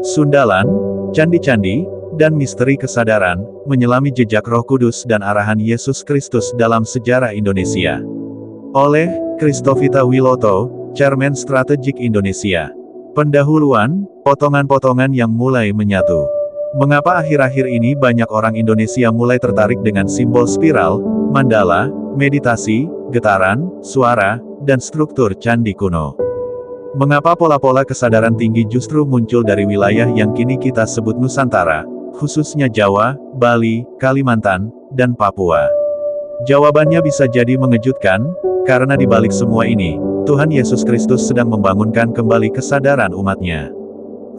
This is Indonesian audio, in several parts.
Sundalan, candi-candi, dan misteri kesadaran, menyelami jejak Roh Kudus dan arahan Yesus Kristus dalam sejarah Indonesia. Oleh Christovita Wiloto, Chairman Strategik Indonesia. Pendahuluan, potongan-potongan yang mulai menyatu. Mengapa akhir-akhir ini banyak orang Indonesia mulai tertarik dengan simbol spiral, mandala, meditasi, getaran, suara, dan struktur candi kuno? Mengapa pola-pola kesadaran tinggi justru muncul dari wilayah yang kini kita sebut Nusantara, khususnya Jawa, Bali, Kalimantan, dan Papua? Jawabannya bisa jadi mengejutkan, karena di balik semua ini, Tuhan Yesus Kristus sedang membangunkan kembali kesadaran umat-Nya.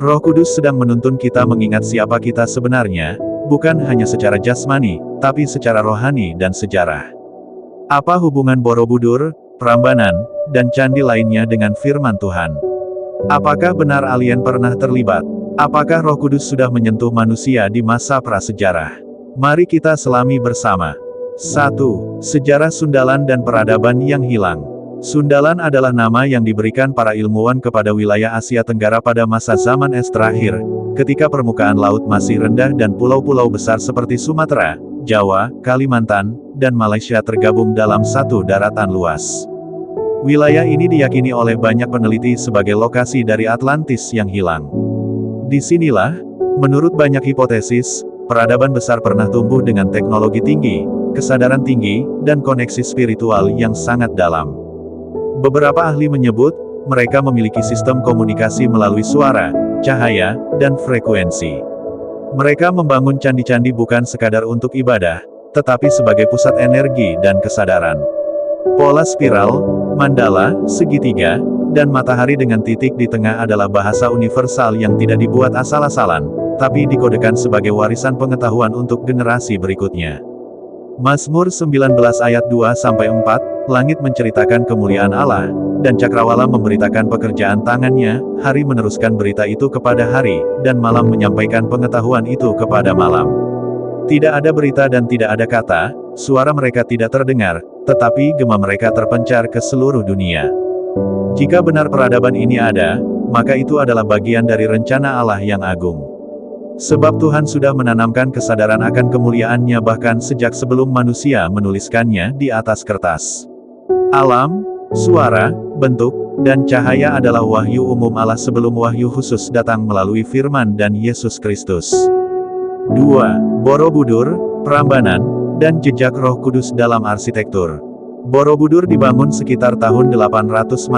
Roh Kudus sedang menuntun kita mengingat siapa kita sebenarnya, bukan hanya secara jasmani, tapi secara rohani dan sejarah. Apa hubungan Borobudur, Prambanan, dan candi lainnya dengan firman Tuhan? Apakah benar alien pernah terlibat? Apakah Roh Kudus sudah menyentuh manusia di masa prasejarah? Mari kita selami bersama. 1. Sejarah Sundalan dan peradaban yang hilang. Sundalan adalah nama yang diberikan para ilmuwan kepada wilayah Asia Tenggara pada masa zaman es terakhir, ketika permukaan laut masih rendah dan pulau-pulau besar seperti Sumatera, Jawa, Kalimantan, dan Malaysia tergabung dalam satu daratan luas. Wilayah ini diyakini oleh banyak peneliti sebagai lokasi dari Atlantis yang hilang. Disinilah, menurut banyak hipotesis, peradaban besar pernah tumbuh dengan teknologi tinggi, kesadaran tinggi, dan koneksi spiritual yang sangat dalam. Beberapa ahli menyebut, mereka memiliki sistem komunikasi melalui suara, cahaya, dan frekuensi. Mereka membangun candi-candi bukan sekadar untuk ibadah, tetapi sebagai pusat energi dan kesadaran. Pola spiral, mandala, segitiga, dan matahari dengan titik di tengah adalah bahasa universal yang tidak dibuat asal-asalan, tapi dikodekan sebagai warisan pengetahuan untuk generasi berikutnya. Mazmur 19 ayat 2-4, langit menceritakan kemuliaan Allah, dan cakrawala memberitakan pekerjaan tangannya, hari meneruskan berita itu kepada hari, dan malam menyampaikan pengetahuan itu kepada malam. Tidak ada berita dan tidak ada kata, suara mereka tidak terdengar, tetapi gema mereka terpencar ke seluruh dunia. Jika benar peradaban ini ada, maka itu adalah bagian dari rencana Allah yang agung. Sebab Tuhan sudah menanamkan kesadaran akan kemuliaan-Nya bahkan sejak sebelum manusia menuliskannya di atas kertas. Alam, suara, bentuk, dan cahaya adalah wahyu umum Allah sebelum wahyu khusus datang melalui firman dan Yesus Kristus. 2. Borobudur, Prambanan, dan jejak Roh Kudus dalam arsitektur. Borobudur dibangun sekitar tahun 800